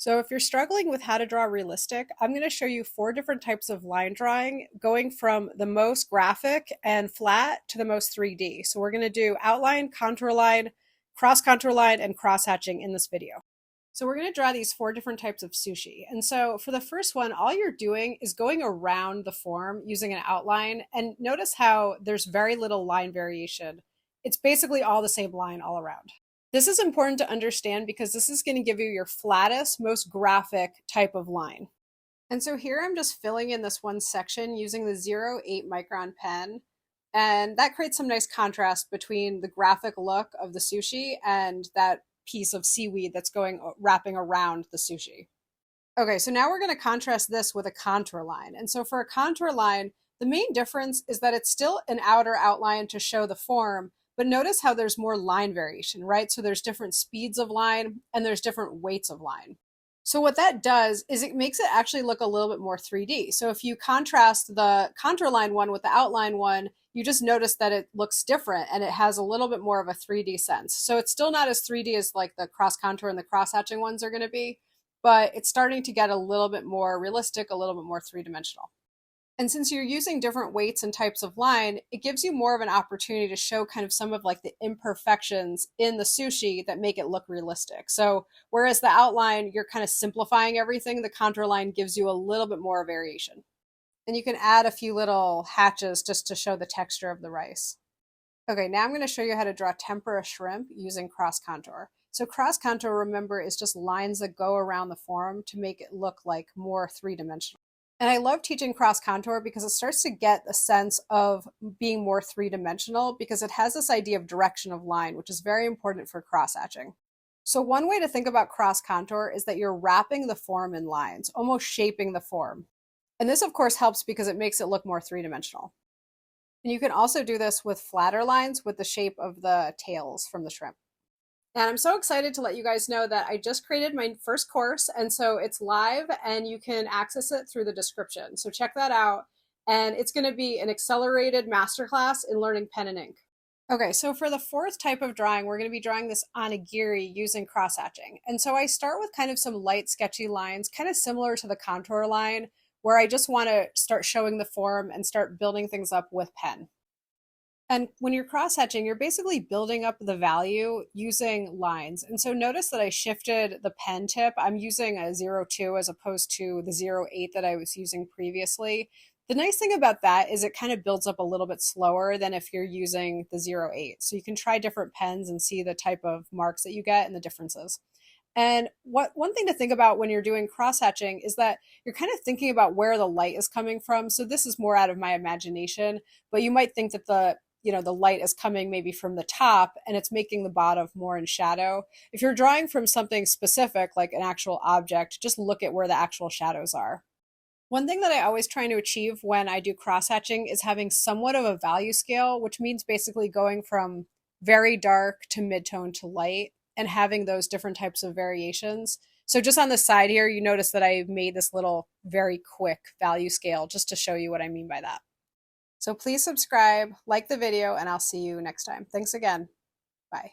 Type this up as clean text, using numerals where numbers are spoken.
So if you're struggling with how to draw realistic, I'm going to show you 4 different types of line drawing, going from the most graphic and flat to the most 3D. So we're going to do outline, contour line, cross contour line, and cross hatching in this video. So we're going to draw these 4 different types of sushi. And so for the first one, all you're doing is going around the form using an outline. And notice how there's very little line variation. It's basically all the same line all around. This is important to understand because this is going to give you your flattest, most graphic type of line. And so here I'm just filling in this one section using the 0.8 micron pen. And that creates some nice contrast between the graphic look of the sushi and that piece of seaweed that's wrapping around the sushi. Okay, so now we're going to contrast this with a contour line. And so for a contour line, the main difference is that it's still an outer outline to show the form, but notice how there's more line variation, right? So there's different speeds of line and there's different weights of line. So what that does is it makes it actually look a little bit more 3D. So if you contrast the contour line one with the outline one, you just notice that it looks different and it has a little bit more of a 3D sense. So it's still not as 3D as like the cross contour and the cross hatching ones are going to be, but it's starting to get a little bit more realistic, a little bit more three-dimensional. And since you're using different weights and types of line, it gives you more of an opportunity to show kind of some of like the imperfections in the sushi that make it look realistic. So whereas the outline, you're kind of simplifying everything, the contour line gives you a little bit more variation. And you can add a few little hatches just to show the texture of the rice. Okay, now I'm going to show you how to draw tempura shrimp using cross contour. So cross contour, remember, is just lines that go around the form to make it look like more three-dimensional. And I love teaching cross contour because it starts to get a sense of being more three-dimensional because it has this idea of direction of line, which is very important for cross hatching. So one way to think about cross contour is that you're wrapping the form in lines, almost shaping the form. And this, of course, helps because it makes it look more three-dimensional. And you can also do this with flatter lines with the shape of the tails from the shrimp. And I'm so excited to let you guys know that I just created my first course. And so it's live and you can access it through the description. So check that out. And it's going to be an accelerated masterclass in learning pen and ink. Okay, so for the 4th type of drawing, we're going to be drawing this onigiri using cross hatching. And so I start with kind of some light sketchy lines, kind of similar to the contour line, where I just want to start showing the form and start building things up with pen. And when you're cross-hatching, you're basically building up the value using lines. And so notice that I shifted the pen tip. I'm using a 0.2 as opposed to the 0.8 that I was using previously. The nice thing about that is it kind of builds up a little bit slower than if you're using the 0.8. So you can try different pens and see the type of marks that you get and the differences. And one thing to think about when you're doing cross-hatching is that you're kind of thinking about where the light is coming from. So this is more out of my imagination, but you might think that the light is coming maybe from the top and it's making the bottom more in shadow. If you're drawing from something specific, like an actual object, just look at where the actual shadows are. One thing that I always try to achieve when I do cross-hatching is having somewhat of a value scale, which means basically going from very dark to mid-tone to light and having those different types of variations. So just on the side here, you notice that I made this little very quick value scale just to show you what I mean by that. So please subscribe, like the video, and I'll see you next time. Thanks again. Bye.